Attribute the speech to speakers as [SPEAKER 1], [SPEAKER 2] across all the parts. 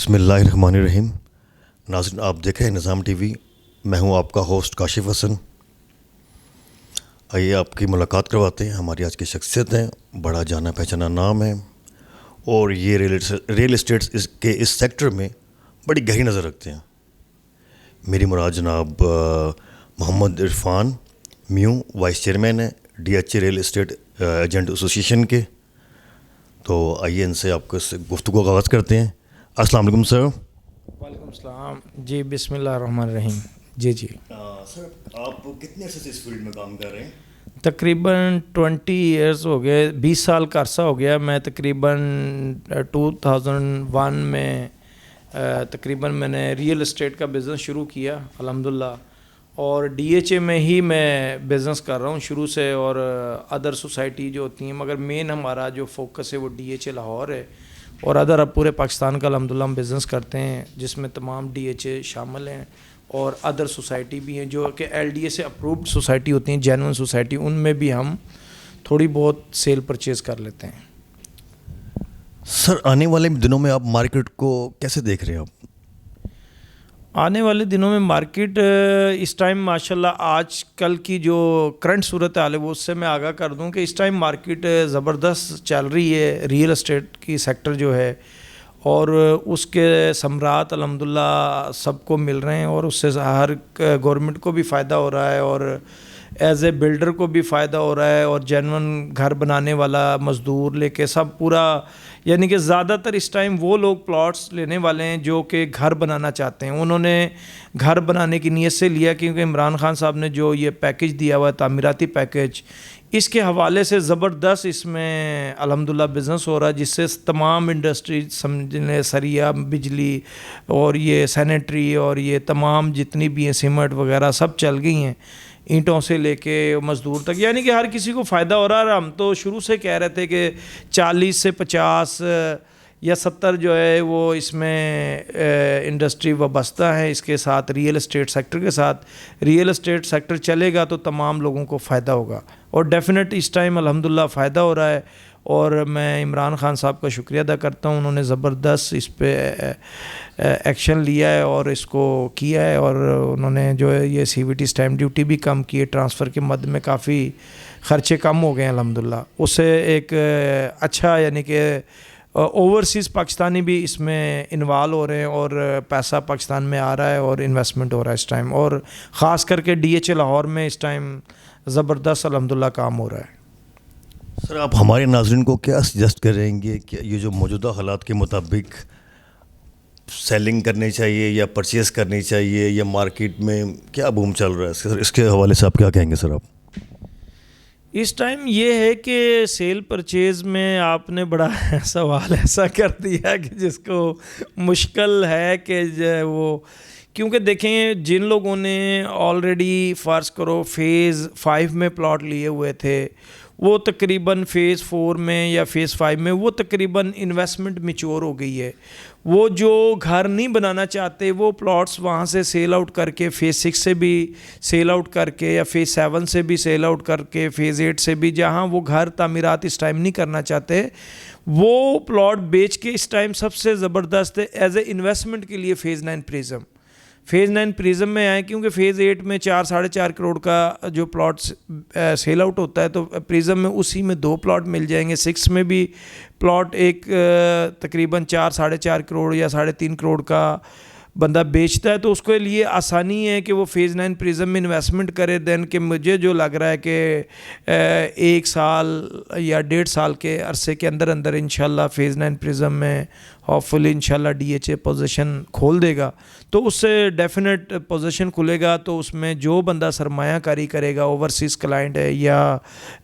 [SPEAKER 1] بسم اللہ الرحمن الرحیم. ناظرین، آپ دیکھ رہے ہیں نظام ٹی وی. میں ہوں آپ کا ہوسٹ کاشف حسن. آئیے آپ کی ملاقات کرواتے ہیں. ہماری آج کی شخصیت ہیں، بڑا جانا پہچانا نام ہے، اور یہ ریل اسٹیٹ کے اس سیکٹر میں بڑی گہری نظر رکھتے ہیں. میری مراد جناب محمد عرفان میوں وائس چیئرمین ہیں DHA real estate agent association کے. تو آئیے ان سے آپ کو گفتگو کا آغاز کرتے ہیں. السلام علیکم سر.
[SPEAKER 2] وعلیکم السلام. جی بسم اللہ الرحمن الرحیم. جی
[SPEAKER 1] سر، آپ کتنے عرصے سے اس فیلڈ میں کام کر رہے ہیں؟
[SPEAKER 2] تقریباً 20 ایئرز ہو گئے، 20 سال کا عرصہ ہو گیا. میں تقریباً 2001 میں میں نے ریئل اسٹیٹ کا بزنس شروع کیا الحمدللہ، اور DHA میں ہی میں بزنس کر رہا ہوں شروع سے، اور ادر سوسائٹی جو ہوتی ہیں، مگر مین ہمارا جو فوکس ہے وہ DHA لاہور ہے، اور ادر اب پورے پاکستان کا الحمدللہ ہم بزنس کرتے ہیں، جس میں تمام DHA شامل ہیں، اور ادر سوسائٹی بھی ہیں جو کہ LDA سے اپرووڈ سوسائٹی ہوتی ہیں، جینون سوسائٹی، ان میں بھی ہم تھوڑی بہت سیل پرچیز کر لیتے ہیں.
[SPEAKER 1] سر، آنے والے دنوں میں آپ مارکیٹ کو کیسے دیکھ رہے ہیں؟ آپ
[SPEAKER 2] آنے والے دنوں میں مارکیٹ اس ٹائم ماشاءاللہ آج کل کی جو کرنٹ صورت حال ہے وہ اس سے میں آگاہ کر دوں کہ اس ٹائم مارکیٹ زبردست چل رہی ہے. ریئل اسٹیٹ کی سیکٹر جو ہے، اور اس کے ثمرات الحمدللہ سب کو مل رہے ہیں، اور اس سے ہر گورنمنٹ کو بھی فائدہ ہو رہا ہے، اور ایز اے بلڈر کو بھی فائدہ ہو رہا ہے، اور جینون گھر بنانے والا مزدور لے کے سب پورا، یعنی کہ زیادہ تر اس ٹائم وہ لوگ پلاٹس لینے والے ہیں جو کہ گھر بنانا چاہتے ہیں. انہوں نے گھر بنانے کی نیت سے لیا، کیونکہ عمران خان صاحب نے جو یہ پیکیج دیا ہوا ہے تعمیراتی پیکیج، اس کے حوالے سے زبردست اس میں الحمدللہ بزنس ہو رہا ہے، جس سے تمام انڈسٹری سمجھنے، سریا، بجلی، اور یہ سینیٹری، اور یہ تمام جتنی بھی ہیں سیمنٹ وغیرہ سب چل گئی ہیں، اینٹوں سے لے کے مزدور تک، یعنی کہ ہر کسی کو فائدہ ہو رہا ہے. ہم تو شروع سے کہہ رہے تھے کہ 40 سے 50 یا 70 جو ہے وہ اس میں انڈسٹری وابستہ ہے اس کے ساتھ، ریئل اسٹیٹ سیکٹر کے ساتھ. ریئل اسٹیٹ سیکٹر چلے گا تو تمام لوگوں کو فائدہ ہوگا، اور ڈیفینیٹ اس ٹائم الحمدللہ فائدہ ہو رہا ہے. اور میں عمران خان صاحب کا شکریہ ادا کرتا ہوں، انہوں نے زبردست اس پہ ایکشن لیا ہے اور اس کو کیا ہے، اور انہوں نے جو ہے یہ CVT اسٹیمپ ڈیوٹی بھی کم کی ہے، ٹرانسفر کے مد میں کافی خرچے کم ہو گئے ہیں الحمدللہ. اس سے ایک اچھا، یعنی کہ اوورسیز پاکستانی بھی اس میں انوالو ہو رہے ہیں، اور پیسہ پاکستان میں آ رہا ہے، اور انویسٹمنٹ ہو رہا ہے اس ٹائم، اور خاص کر کے DHA لاہور میں اس ٹائم زبردست الحمدللہ کام ہو رہا ہے.
[SPEAKER 1] سر، آپ ہمارے ناظرین کو کیا سجیسٹ کریں گے کہ یہ جو موجودہ حالات کے مطابق سیلنگ کرنی چاہیے یا پرچیز کرنی چاہیے، یا مارکیٹ میں کیا بوم چل رہا ہے سر، اس کے حوالے سے آپ کیا کہیں گے سر؟ آپ
[SPEAKER 2] اس ٹائم یہ ہے کہ سیل پرچیز میں آپ نے بڑا سوال ایسا کر دیا کہ جس کو مشکل ہے کہ وہ، کیونکہ دیکھیں جن لوگوں نے آلریڈی فرض کرو فیز 5 میں پلاٹ لیے ہوئے تھے، وہ تقریباً فیز 4 میں یا فیز 5 میں وہ تقریباً انویسٹمنٹ میچور ہو گئی ہے. وہ جو گھر نہیں بنانا چاہتے وہ پلاٹس وہاں سے سیل آؤٹ کر کے، فیز 6 سے بھی سیل آؤٹ کر کے، یا فیز 7 سے بھی سیل آؤٹ کر کے، فیز 8 سے بھی، جہاں وہ گھر تعمیرات اس ٹائم نہیں کرنا چاہتے، وہ پلاٹ بیچ کے اس ٹائم سب سے زبردست ہے ایز اے انویسٹمنٹ کے لیے فیز 9 پریزم. فیز 9 پریزم میں آئے، کیونکہ فیز 8 میں 4-4.5 کروڑ کا جو پلاٹ سیل آؤٹ ہوتا ہے، تو پریزم میں اسی میں 2 پلاٹ مل جائیں گے. 6 میں بھی پلاٹ ایک تقریباً 4-4.5 کروڑ یا 3.5 کروڑ کا بندہ بیچتا ہے، تو اس کے لیے آسانی ہے کہ وہ فیز 9 پریزم میں انویسٹمنٹ کرے. دین کہ مجھے جو لگ رہا ہے کہ 1 سال یا 1.5 سال کے عرصے کے اندر اندر انشاءاللہ فیز 9 پریزم میں ہوپ فلی انشاءاللہ DHA پوزیشن کھول دے گا، تو اس سے ڈیفینیٹ پوزیشن کھلے گا. تو اس میں جو بندہ سرمایہ کاری کرے گا، اوورسیز کلائنٹ ہے یا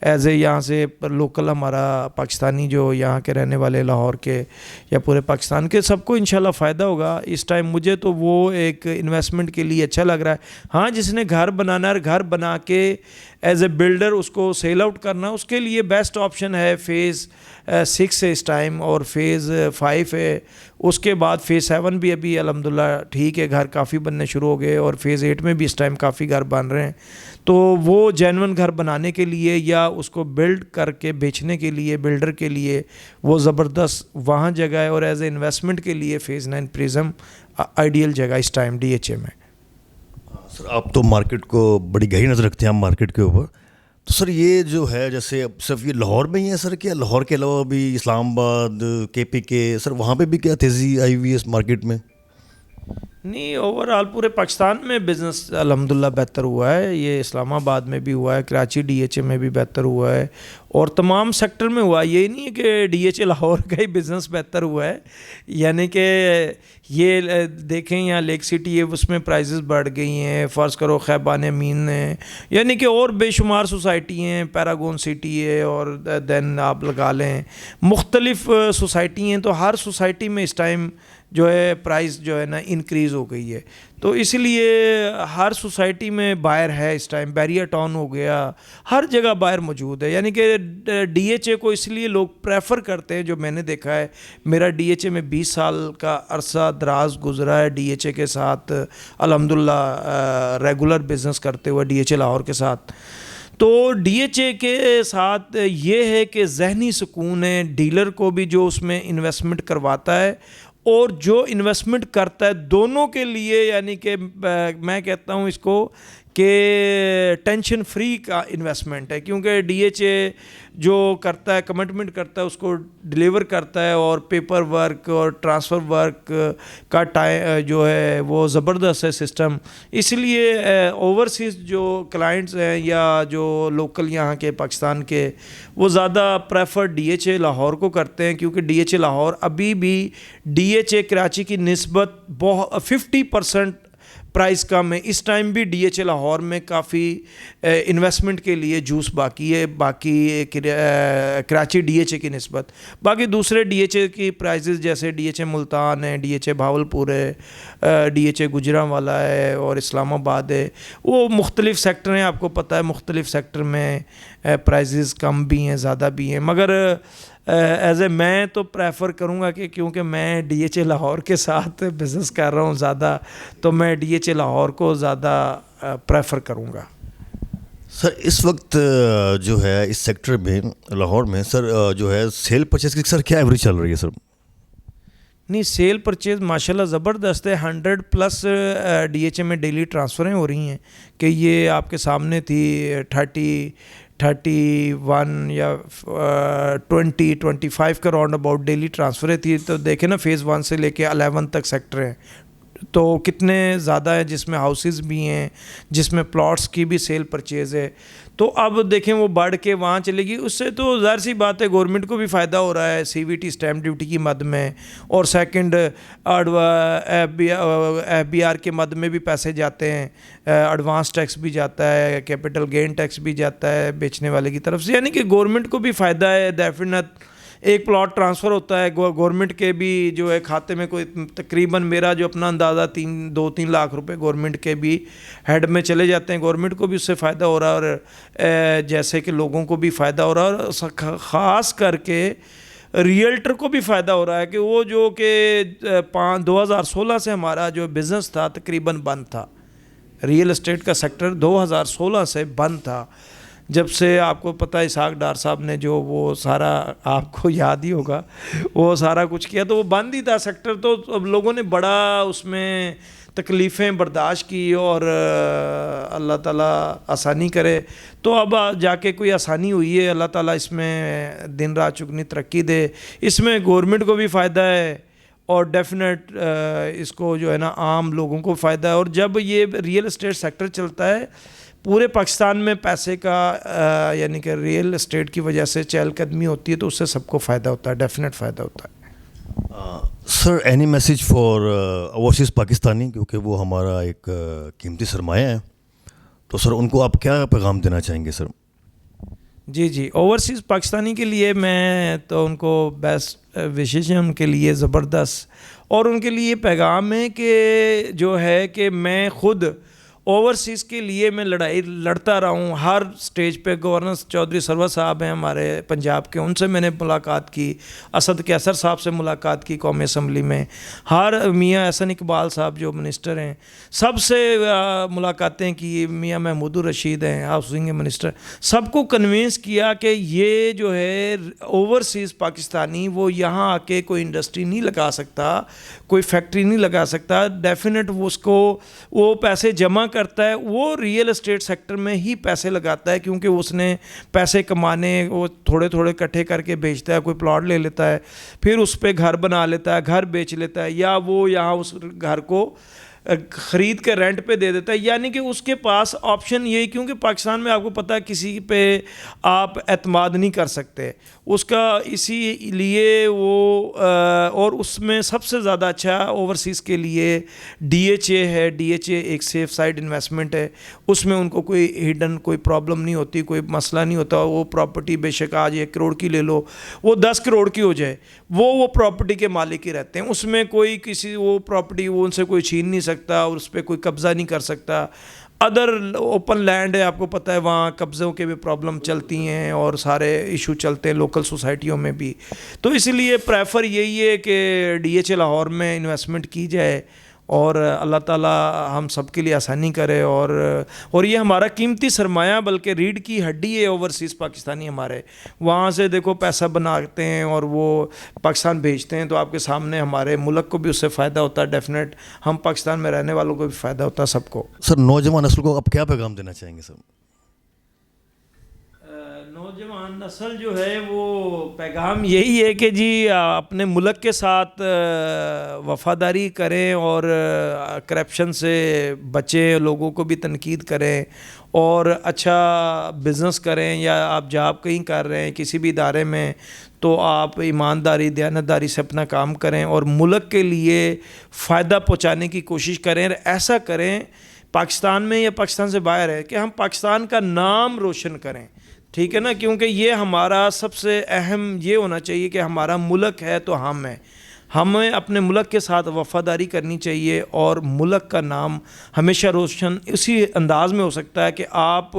[SPEAKER 2] ایز اے یہاں سے لوکل ہمارا پاکستانی جو یہاں کے رہنے والے لاہور کے یا پورے پاکستان کے، سب کو انشاءاللہ فائدہ ہوگا. اس ٹائم مجھے تو وہ ایک انویسٹمنٹ کے لیے اچھا لگ رہا ہے. ہاں، جس نے گھر بنانا ہے، گھر بنا کے ایز اے بلڈر اس کو سیل آؤٹ کرنا، اس کے لیے بیسٹ آپشن ہے فیز 6 ہے اس ٹائم، اور فیز 5 ہے، اس کے بعد فیز 7 بھی ابھی الحمدللہ ٹھیک ہے, گھر کافی بننے شروع ہو گئے, اور فیز 8 میں بھی اس ٹائم کافی گھر بن رہے ہیں. تو وہ جینون گھر بنانے کے لیے یا اس کو بلڈ کر کے بیچنے کے لیے بلڈر کے لیے وہ زبردست وہاں جگہ ہے, اور ایز اے انویسٹمنٹ کے لیے فیز 9 پرزم آئیڈیل جگہ اس ٹائم DHA میں.
[SPEAKER 1] سر آپ تو مارکیٹ کو بڑی گہری نظر رکھتے ہیں, ہم مارکیٹ کے اوپر. تو سر یہ جو ہے جیسے اب صرف یہ لاہور میں ہی ہے سر, کیا لاہور کے علاوہ بھی اسلام آباد, KPK, سر وہاں پہ بھی کیا تیزی آئی ہوئی ہے اس مارکیٹ میں؟
[SPEAKER 2] نہیں, اوور آل پورے پاکستان میں بزنس الحمدللہ بہتر ہوا ہے. یہ اسلام آباد میں بھی ہوا ہے, کراچی DHA میں بھی بہتر ہوا ہے, اور تمام سیکٹر میں ہوا ہے. یہ نہیں ہے کہ DHA لاہور کا ہی بزنس بہتر ہوا ہے, یعنی کہ یہ دیکھیں یہاں لیک سٹی ہے اس میں پرائزز بڑھ گئی ہیں, فرض کرو خیبان امین ہے, یعنی کہ اور بے شمار سوسائٹی ہیں, پیراگون سٹی ہے, اور دین آپ لگا لیں مختلف سوسائٹی ہیں. تو ہر سوسائٹی میں اس ٹائم جو ہے پرائز جو ہے نا انکریز ہو گئی ہے. تو اس لیے ہر سوسائٹی میں بائر ہے اس ٹائم. بیریا ٹاؤن ہو گیا, ہر جگہ بائر موجود ہے. یعنی کہ DHA کو اس لیے لوگ پریفر کرتے ہیں, جو میں نے دیکھا ہے. میرا DHA میں 20 سال کا عرصہ دراز گزرا ہے DHA کے ساتھ, الحمدللہ ریگولر بزنس کرتے ہوئے DHA لاہور کے ساتھ. تو DHA کے ساتھ یہ ہے کہ ذہنی سکون ہے ڈیلر کو بھی جو اس میں انویسٹمنٹ کرواتا ہے, اور جو انویسٹمنٹ کرتا ہے, دونوں کے لیے. یعنی کہ میں کہتا ہوں اس کو کہ ٹینشن فری کا انویسٹمنٹ ہے, کیونکہ DHA جو کرتا ہے کمٹمنٹ کرتا ہے اس کو ڈیلیور کرتا ہے, اور پیپر ورک اور ٹرانسفر ورک کا جو ہے وہ زبردست ہے سسٹم. اس لیے اوورسیز جو کلائنٹس ہیں یا جو لوکل یہاں کے پاکستان کے, وہ زیادہ پریفر DHA لاہور کو کرتے ہیں, کیونکہ DHA لاہور ابھی بھی DHA کراچی کی نسبت 50% پرائز کم ہے. اس ٹائم بھی DHA لاہور میں کافی انویسٹمنٹ کے لیے جوس باقی ہے, باقی کراچی DHA کی نسبت. باقی دوسرے DHA کی پرائزز جیسے DHA ملتان ہے, DHA بھاولپور ہے, DHA گجرانوالہ ہے, اور اسلام آباد ہے. وہ مختلف سیکٹر ہیں, آپ کو پتہ ہے مختلف سیکٹر میں پرائزز کم بھی ہیں زیادہ بھی ہیں. مگر ایز اے میں تو پریفر کروں گا کہ کیونکہ میں DHA لاہور کے ساتھ بزنس کر رہا ہوں زیادہ, تو میں DHA لاہور کو زیادہ پریفر کروں گا.
[SPEAKER 1] سر اس وقت جو ہے اس سیکٹر میں لاہور میں سر جو ہے سیل پرچیز کی سر کیا ایوریج چل رہی ہے سر؟
[SPEAKER 2] نہیں, سیل پرچیز ماشاءاللہ زبردست ہے. 100+ DHA میں ڈیلی ٹرانسفریں ہو رہی ہیں, کہ یہ آپ کے سامنے تھی 31 یا 20-25 کا راؤنڈ اباؤٹ ڈیلی ٹرانسفریں تھی. تو دیکھیں نا فیز 1 سے لے کے 11 تک سیکٹر ہیں, تو کتنے زیادہ ہیں, جس میں ہاؤسز بھی ہیں, جس میں پلاٹس کی بھی سیل پرچیز ہے. تو اب دیکھیں وہ بڑھ کے وہاں چلے گی. اس سے تو ظاہر سی بات ہے گورنمنٹ کو بھی فائدہ ہو رہا ہے CVT اسٹیمپ ڈیوٹی کی مد میں, اور سیکنڈ FBR کے مد میں بھی پیسے جاتے ہیں, ایڈوانس ٹیکس بھی جاتا ہے, کیپٹل گین ٹیکس بھی جاتا ہے بیچنے والے کی طرف سے. یعنی کہ گورنمنٹ کو بھی فائدہ ہے ڈیفینیٹ. ایک پلاٹ ٹرانسفر ہوتا ہے گورنمنٹ کے بھی جو ہے کھاتے میں, کوئی تقریباً میرا جو اپنا اندازہ 2-3 لاکھ روپے گورنمنٹ کے بھی ہیڈ میں چلے جاتے ہیں. گورنمنٹ کو بھی اس سے فائدہ ہو رہا ہے, اور جیسے کہ لوگوں کو بھی فائدہ ہو رہا ہے, اور خاص کر کے ریئلٹر کو بھی فائدہ ہو رہا ہے, کہ وہ جو کہ 2016 سے ہمارا جو بزنس تھا تقریباً بند تھا. ریئل اسٹیٹ کا سیکٹر 2016 سے بند تھا, جب سے آپ کو پتہ ہے اسحاق ڈار صاحب نے جو وہ سارا, آپ کو یاد ہی ہوگا, وہ سارا کچھ کیا, تو وہ بند ہی تھا سیکٹر. تو اب لوگوں نے بڑا اس میں تکلیفیں برداشت کی, اور اللہ تعالیٰ آسانی کرے. تو اب جا کے کوئی آسانی ہوئی ہے, اللہ تعالیٰ اس میں دن رات چگنی ترقی دے. اس میں گورنمنٹ کو بھی فائدہ ہے, اور ڈیفینیٹ اس کو جو ہے نا عام لوگوں کو فائدہ ہے. اور جب یہ ریئل اسٹیٹ سیکٹر چلتا ہے پورے پاکستان میں پیسے کا, یعنی کہ ریئل اسٹیٹ کی وجہ سے چہل قدمی ہوتی ہے, تو اس سے سب کو فائدہ ہوتا ہے, ڈیفینیٹ فائدہ ہوتا ہے.
[SPEAKER 1] Sir any message for overseas Pakistani, کیونکہ وہ ہمارا ایک قیمتی سرمایہ ہے, تو سر ان کو آپ کیا پیغام دینا چاہیں گے سر؟
[SPEAKER 2] جی, اوورسیز پاکستانی کے لیے میں تو ان کو بیسٹ وشیز ہیں ان کے لیے زبردست. اور ان کے لیے پیغام ہے کہ جو ہے کہ میں خود اوورسیز کے لیے میں لڑائی لڑتا رہا ہوں ہر سٹیج پہ. گورنر چودھری سرور صاحب ہیں ہمارے پنجاب کے, ان سے میں نے ملاقات کی, اسد کیسر صاحب سے ملاقات کی قومی اسمبلی میں, ہر میاں احسن اقبال صاحب جو منسٹر ہیں سب سے ملاقاتیں کی, میاں محمود الرشید ہیں ہاؤسنگ منسٹر, سب کو کنوینس کیا کہ یہ جو ہے اوورسیز پاکستانی وہ یہاں آ کے کوئی انڈسٹری نہیں لگا سکتا, کوئی فیکٹری نہیں لگا سکتا. ڈیفینیٹ وہ اس کو وہ پیسے جمع کرتا ہے, وہ ریئل اسٹیٹ سیکٹر میں ہی پیسے لگاتا ہے, کیونکہ اس نے پیسے کمانے وہ تھوڑے تھوڑے اکٹھے کر کے بیچتا ہے. کوئی پلاٹ لے لیتا ہے, پھر اس پہ گھر بنا لیتا ہے, گھر بیچ لیتا ہے, یا وہ یہاں اس گھر کو خرید کے رینٹ پہ دے دیتا ہے. یعنی کہ اس کے پاس آپشن یہی, کیونکہ پاکستان میں آپ کو پتہ ہے کسی پہ آپ اعتماد نہیں کر سکتے اس کا, اسی لیے وہ اور اس میں سب سے زیادہ اچھا اوورسیز کے لیے DHA ہے. DHA ایک سیف سائڈ انویسٹمنٹ ہے, اس میں ان کو کوئی ہڈن کوئی پرابلم نہیں ہوتی, کوئی مسئلہ نہیں ہوتا. وہ پراپرٹی بے شک آج 1 کروڑ کی لے لو, وہ 10 کروڑ کی ہو جائے, وہ پراپرٹی کے مالک ہی رہتے ہیں. اس میں کوئی کسی وہ پراپرٹی وہ ان سے کوئی چھین نہیں سکتا اور اس پہ کوئی قبضہ نہیں کر سکتا. ادر اوپن لینڈ ہے, آپ کو پتہ ہے وہاں قبضوں کے بھی پرابلم چلتی ہیں اور سارے ایشو چلتے ہیں لوکل سوسائٹیوں میں بھی. تو اس لیے پریفر یہی ہے کہ DHA لاہور میں انویسٹمنٹ کی جائے اور اللہ تعالیٰ ہم سب کے لیے آسانی کرے. اور یہ ہمارا قیمتی سرمایہ بلکہ ریڑھ کی ہڈی ہے اوورسیز پاکستانی ہمارے. وہاں سے دیکھو پیسہ بناتے ہیں اور وہ پاکستان بھیجتے ہیں, تو آپ کے سامنے ہمارے ملک کو بھی اس سے فائدہ ہوتا ہے. ڈیفینیٹ ہم پاکستان میں رہنے والوں کو بھی فائدہ ہوتا ہے, سب کو.
[SPEAKER 1] سر نوجوان نسل کو آپ کیا پیغام دینا چاہیں گے سر؟
[SPEAKER 2] نوجوان نسل جو ہے وہ پیغام یہی ہے کہ جی اپنے ملک کے ساتھ وفاداری کریں اور کرپشن سے بچیں, لوگوں کو بھی تنقید کریں اور اچھا بزنس کریں. یا آپ جاب کہیں کر رہے ہیں کسی بھی ادارے میں تو آپ ایمانداری دیانتداری سے اپنا کام کریں اور ملک کے لیے فائدہ پہنچانے کی کوشش کریں. ایسا کریں پاکستان میں یا پاکستان سے باہر ہے کہ ہم پاکستان کا نام روشن کریں, ٹھیک ہے نا, کیونکہ یہ ہمارا سب سے اہم یہ ہونا چاہیے کہ ہمارا ملک ہے تو ہم ہیں. ہمیں اپنے ملک کے ساتھ وفاداری کرنی چاہیے اور ملک کا نام ہمیشہ روشن اسی انداز میں ہو سکتا ہے کہ آپ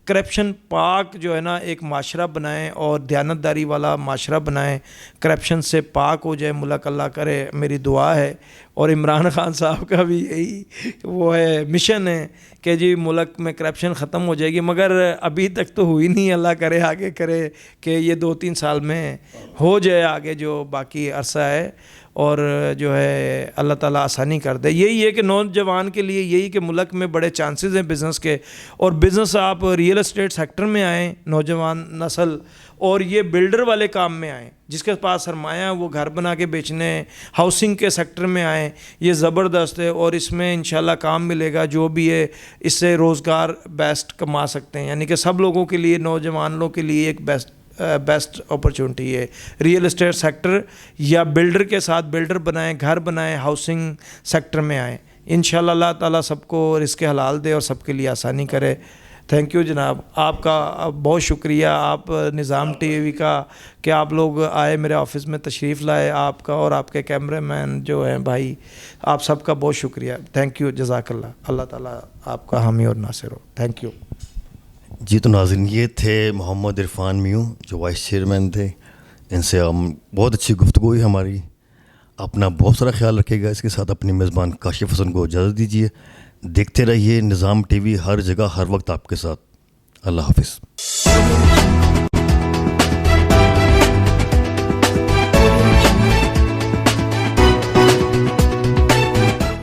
[SPEAKER 2] کرپشن پاک جو ہے نا ایک معاشرہ بنائیں اور دیانتداری والا معاشرہ بنائیں, کرپشن سے پاک ہو جائے ملک. اللہ کرے, میری دعا ہے. اور عمران خان صاحب کا بھی یہی وہ ہے مشن ہے کہ جی ملک میں کرپشن ختم ہو جائے گی, مگر ابھی تک تو ہوئی نہیں. اللہ کرے آگے کرے کہ یہ 2-3 سال میں ہو جائے آگے جو باقی عرصہ ہے, اور جو ہے اللہ تعالیٰ آسانی کر دے. یہی ہے کہ نوجوان کے لیے یہی کہ ملک میں بڑے چانسز ہیں بزنس کے, اور بزنس آپ ریئل اسٹیٹ سیکٹر میں آئیں نوجوان نسل, اور یہ بلڈر والے کام میں آئیں. جس کے پاس سرمایہ وہ گھر بنا کے بیچنے, ہاؤسنگ کے سیکٹر میں آئیں. یہ زبردست ہے اور اس میں انشاءاللہ کام ملے گا. جو بھی ہے اس سے روزگار بیسٹ کما سکتے ہیں, یعنی کہ سب لوگوں کے لیے, نوجوان لوگوں کے لیے ایک بیسٹ اپرچونٹی ہے. ریئل اسٹیٹ سیکٹر یا بلڈر کے ساتھ بلڈر بنائیں, گھر بنائیں, ہاؤسنگ سیکٹر میں آئیں. انشاءاللہ اللہ تعالیٰ سب کو رزق حلال دے اور سب کے لیے آسانی کرے. تھینک یو جناب, آپ کا بہت شکریہ. آپ نظام TV کا کہ آپ لوگ آئے میرے آفس میں تشریف لائے, آپ کا اور آپ کے کیمرے مین جو ہیں بھائی, آپ سب کا بہت شکریہ. تھینک یو, جزاک اللہ. اللہ تعالیٰ آپ کا حامی اور ناصر ہو. Thank you.
[SPEAKER 1] جی تو ناظرین, یہ تھے محمد عرفان میوں جو وائس چیئرمین تھے. ان سے ہم بہت اچھی گفتگو ہوئی ہماری. اپنا بہت سارا خیال رکھے گا. اس کے ساتھ اپنی میزبان کاشف حسن کو اجازت دیجیے. دیکھتے رہیے نظام TV, ہر جگہ ہر وقت آپ کے ساتھ. اللہ حافظ.